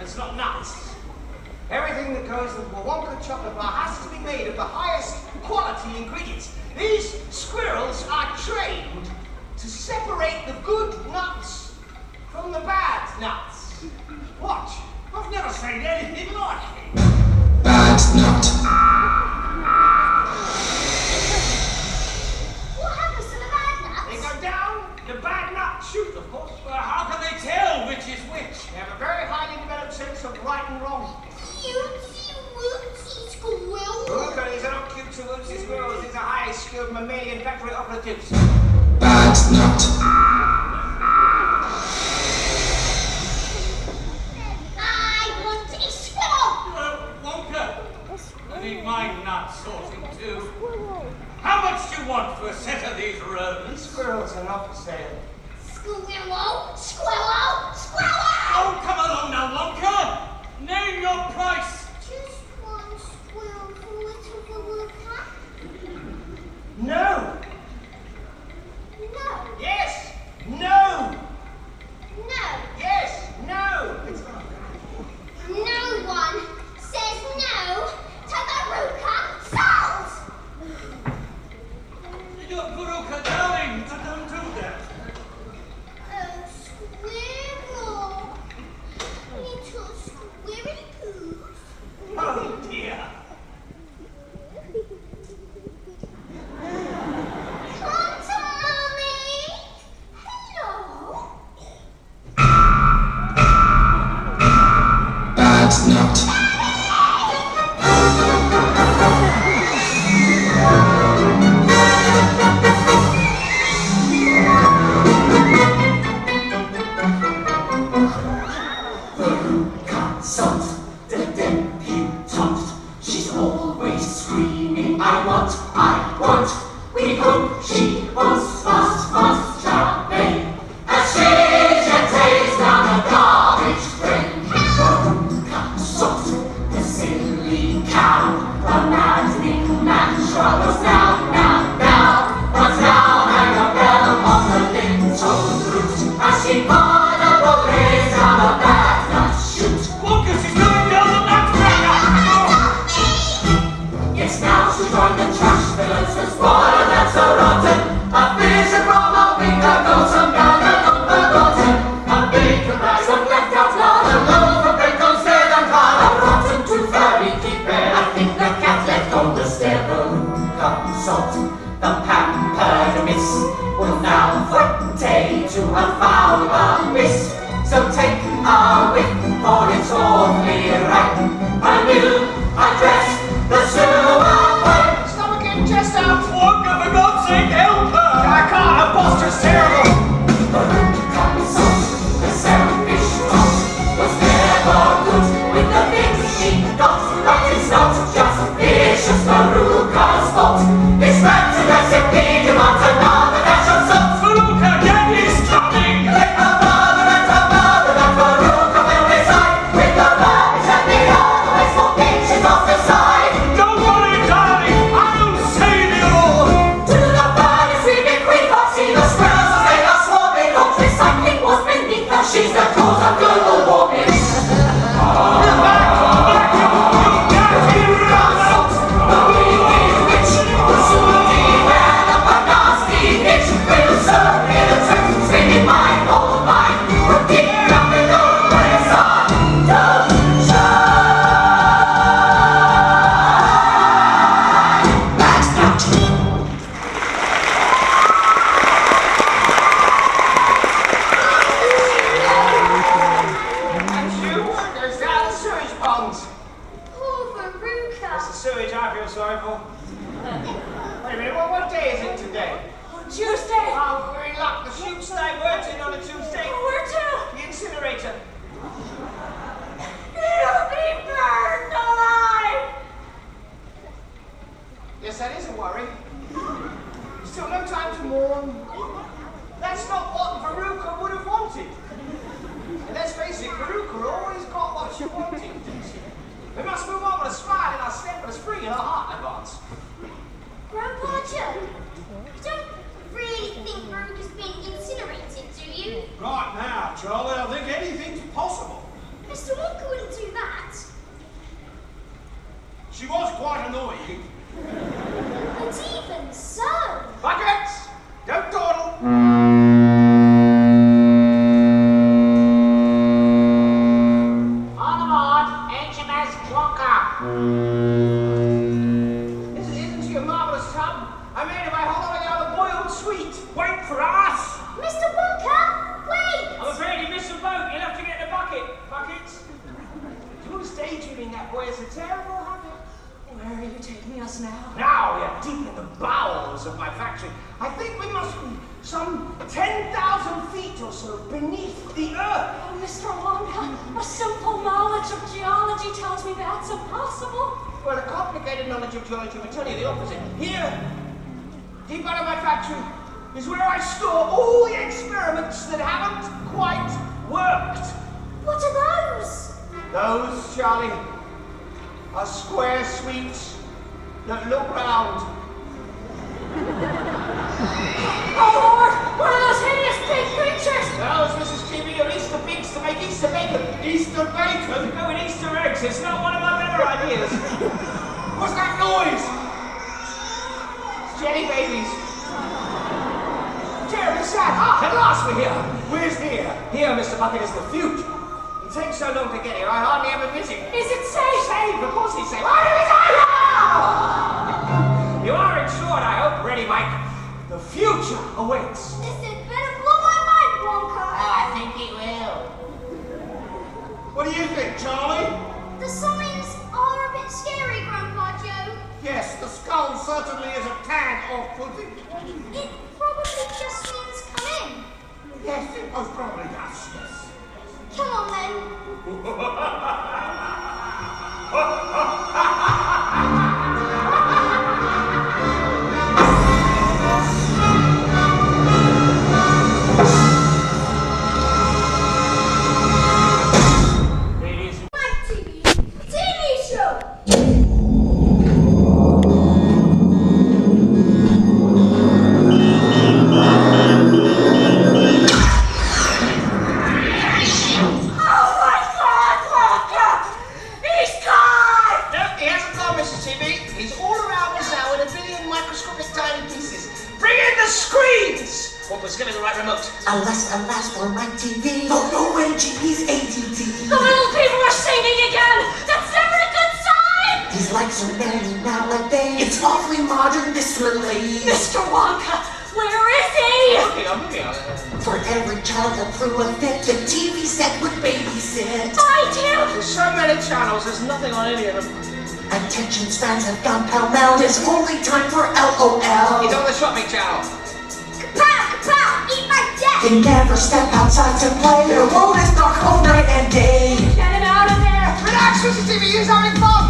It's not nuts. Everything that goes into a Wonka chocolate bar has to be made of the highest quality ingredients. These squirrels are trained to separate the good nuts from the bad nuts. Watch. I've never seen anything like it. Bad nut. What happens to the bad nuts? They go down the bad nut chute, of course. Well, how can they tell which is which? They have a very highly developed sense of right and wrong. Cutesy wootsy squirrel. Look, these are not cute to wootsy squirrels. These are highly skilled mammalian factory operatives. Bad nut. I want a squirrel. Wonka, I need my nut sorting too. How much do you want for a set of these rodents? Squirrels are not for sale. Squirrel, squirrel, squirrel. Oh, come along now, Wonka. Name your price. Just one squirrel for little Veruca. No. No. Yes. No. No. Yes. No. It's not. No one says no to Veruca salt. Veruca, darling, don't do that. Oh, squirrel. Little squirrely poos. Oh dear. Come to Mommy. Hello. Bad nut. Salt, the debutante. She's always screaming, I want. We hope she was fast, charming. As she takes down a garbage train. Veruca Salt, the silly cow. The maddening man struggles now. But now hang a bell on the little root. As she lays down a bad nut shoot. Wonka, she's going down the Yes, now she's joined the trash billows, the spoiled and so rotten. A vision from a window goes from down and unforgotten. A bacon rice and left out loud, a loaf of bread concealed and hard. A rotten tooth, a leaky bed, I think the cat left on the stair. Veruca Salt, the pampered miss, will now fray to a foul abyss. So take a whiff, for it's awfully rank. I will address the sewer pipe. Stop getting chest out. Wonka, for God's sake, help her! I can't. Her posture's terrible. Veruca Salt, the selfish tot, was never good with the things she got. But it's not just vicious Veruca's fault. It's meant to recipe demands another dash of salt. Veruca, Daddy's coming! Like her mother and her mother, that Veruca will reside with the rubbish and the other wasteful pinches off the side. Don't worry, darling, I'll save you all! To the furnace we bequeath her, see the squirrels as they are swarming. Hope recycling was beneath her, she's the cause of global warming. Salt, the wicked witch, will soon develop a nasty itch. We'll serve me the trick, spinning mine, all mine. We'll dig up the gold when it's our don't shine. Bad nut. And you, there's down the sewage ponds. Poor Veruca. That's the sewage I feel sorry for. Wait a minute, what day is it today? Tuesday. Oh, we're in luck. The chute's diverted on a Tuesday. Where to? The incinerator. You'll be burned alive. Yes, that is a worry. Still no time to mourn. That's not what Veruca would have wanted. And let's face it, Veruca always got what she wanted, didn't she? We must move on with a smile in our step and a spring in our heart, advance. that boy. It's a terrible habit. Where are you taking us now? Now we are deep in the bowels of my factory. I think we must be some 10,000 feet or so beneath the earth. Oh, Mr. Wonka, a simple knowledge of geology tells me that's impossible. Well, a complicated knowledge of geology will tell you the opposite. Here, deep out of my factory, is where I store all the experiments that haven't quite worked. What are those? Those, Charlie, are square sweeps that look round. Oh, Lord! What are those hideous big creatures? Those, Mrs. TV, are Easter pigs to make Easter bacon. Easter bacon? No, and Easter eggs. It's not one of my better ideas. What's that noise? It's jelly babies. Terribly sad. Ah, at last we're here. Where's here? Here, Mr. Bucket, is the future. It takes so long to get here, I hardly ever miss it. Is it safe? Safe? Of course it's safe. Why do we say You are insured, I hope. Ready, Mike? The future awaits. This had better blow my mind, Wonka. I think it will. What do you think, Charlie? The signs are a bit scary, Grandpa Joe. Yes, the skull certainly is a tad off-putting. It probably just means come in. Yes, it most probably does, yes. Come on then. My TV show. Alas, for my TV. No way, GP's ADD. The little people are singing again! That's never a good sign! These likes are many nowadays. It's awfully modern, this malaise. Mr. Wonka, where is he? I'm looking. For every child that threw a fit, the TV set would babysit. Find him! There's so many channels, there's nothing on any of them. Attention spans have gone pell-mell. There's only time for LOL. He's on the shopping channel. Kapow, kapow, eat my death. They never step outside to play. Their world is dark all night and day. Get him out of there! Relax, Mrs. TV, he's having fun.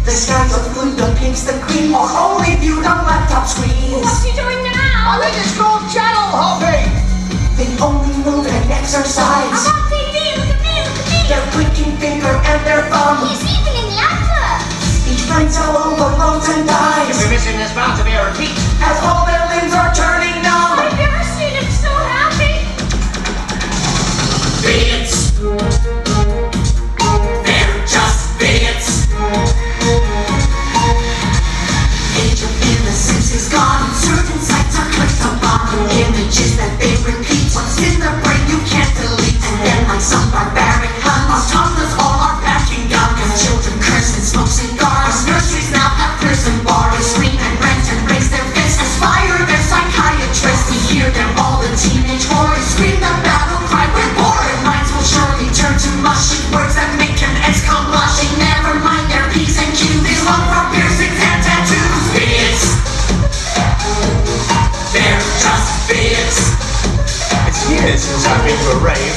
The skies are blue, the pinks, the green are only viewed on laptop screens. What's he doing now? I think it's called channel hopping. They only move and exercise. I'm on TV, look at me, look at me. Their clicking finger and their thumb. He's even in the advert. Each brain's all over loads and dies. If we're missing, there's bound to be a repeat. As all their limbs are turning numb. I've never seen him so happy! Bits. They're just bits. Age of innocence is gone. Certain sites are clicked upon. Images that they repeat. What's in their brain you can't delete. And then like some barbaric hunt, our toddlers all are packing gun. Cause children curse and smoke cigars. Nurseries now have prison bars. They scream and rant and raise their fists. Aspire their psychiatrists. We hear them all the teenage horrors. Scream the battle cry. We're bored. Minds will surely turn to mushy words that make an ex come blushing. Never mind their P's and Q's. They long for piercings and tattoos. Bits. They're just bits. It's years since I've been to a rave.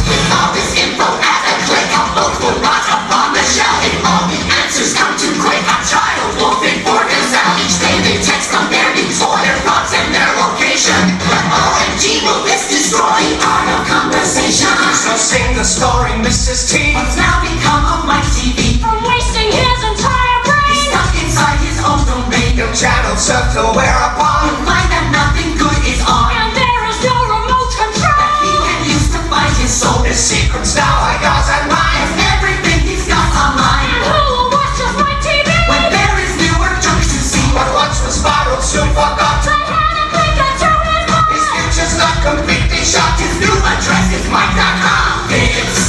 With all this info at a click, our both will rot up on the shelf. If all the answers come too quick, a child will think for himself. Each day they text on their needs for their thoughts and their location. But OMG, will this destroy art of conversation? So sing the story, Mrs. T. What's now become of Mike TV? From wasting his entire He's brain! stuck inside his own domain. Your channel circle whereupon You'll find that nothing good is on. And there is no remote That control! he can use to find his soul. His secrets now are yours and mine. It's everything he's got online. And who will watch us my TV? When there is newer junk to see. What once was viral soon forgot. I had a clicker to his mind! His future's not completely shot. His new address is Mike.com. Bits.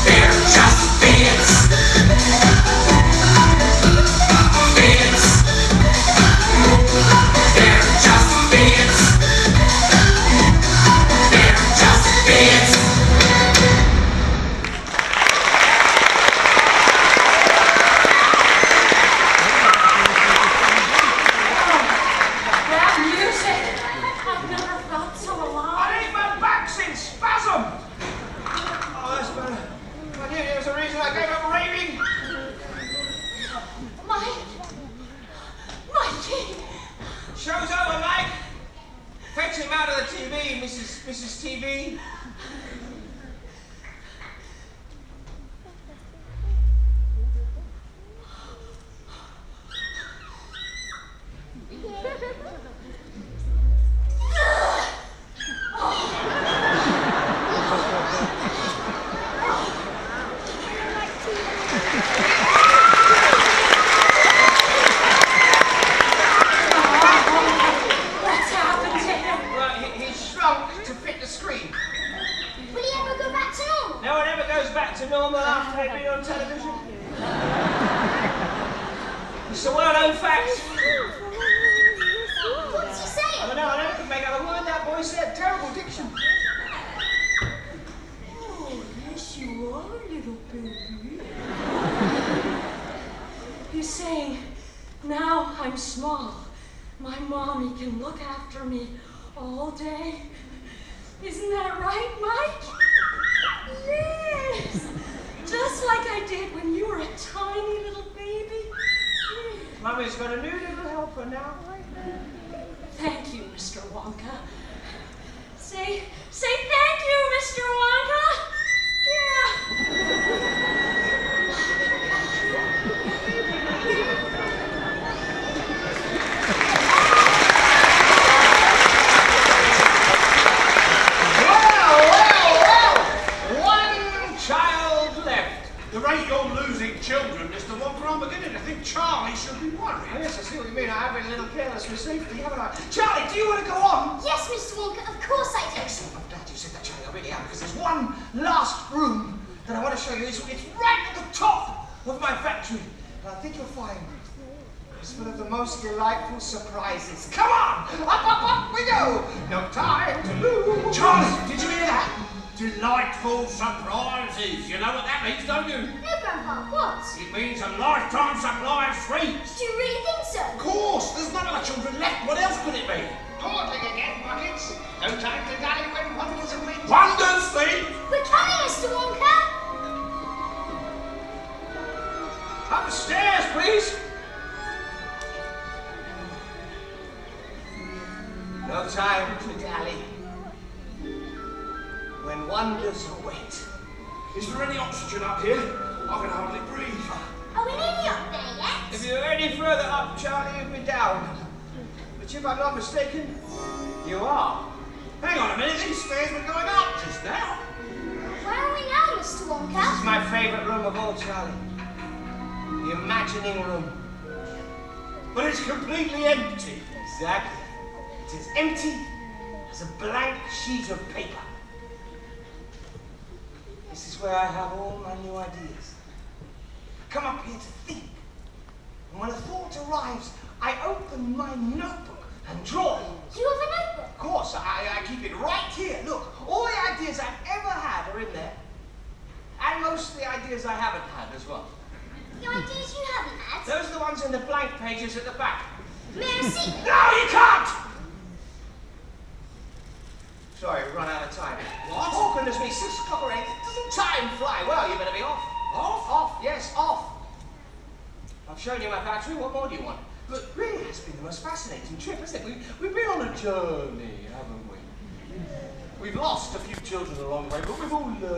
They're just bits. Bits. some! Oh, that's better. I knew there was a reason I gave up raving. Mikey! Show's over, Mike. Fetch him out of the TV, Mrs. TV. What's happened to him? Well, he's shrunk to fit the screen. Will he ever go back to normal? No one ever goes back to normal after they've been on television. It's a well-known fact. What's he I saying? don't know, I never could make out a word that boy said. Terrible diction. Oh, yes, you are, little baby. He's saying, now I'm small. My mommy can look after me all day. Isn't that right, Mike? Yes! Just like I did when you were a tiny little baby. Mummy's got a new little helper now. Thank you, Mr. Wonka. Say thank you, Mr. Wonka. Yeah. Well! One child left. The rate you're losing children, Mr. Wonka, I'm beginning to think Charlie should be Oh, worried. yes, I see what you mean. I have been a little careless with safety, haven't I? Charlie, do you want to go on? Yes, Mr. Wonka, of course I do. Excellent. I'm glad you said that, Charlie. I really am, because there's one last room that I want to show you. It's right at the top of my factory. And I think you'll find it's full of the most delightful surprises. Come on! Up we go! No time to lose. Charlie, did you hear that? Delightful surprises. You know what that means, don't you? No, Grandpa, what? It means a lifetime supply of sweets. Do you really think so? Of course, there's none of our children left. What else could it be? Dawdling again, Buckets. No time to dally when wonders await. Wonders, Steve. We're coming, Mr. Wonka. Upstairs, please. No time to dally when wonders await. Is there any oxygen up here? I can hardly breathe. Are we nearly up there yet? If you're any further up, Charlie, you'll be down. But if I'm not mistaken, you are. Hang on a minute, these stairs were going up just now. Where are we now, Mr. This is Wonka? my favourite room of all, Charlie. The imagining room. But it's completely empty. Exactly. It's as empty as a blank sheet of paper. This is where I have all my new ideas. I come up here to think. And when a thought arrives, I open my notebook and draw it. You have a notebook. Of course, I keep it right here. Look, all the ideas I've ever had are in there. And most of the ideas I haven't had as well. The ideas you haven't had. Those are the ones in the blank pages at the back. May I see? No, you can't! Sorry, we've run out of time. What? Oh, goodness me, 6 o'clock already. Doesn't time fly? Well, you better be off. Off? Off, yes, off. I've shown you my factory. What more do you want? But really, it's been the most fascinating trip, hasn't it? We've been on a journey, haven't we? We've lost a few children along the way, but we've all learned.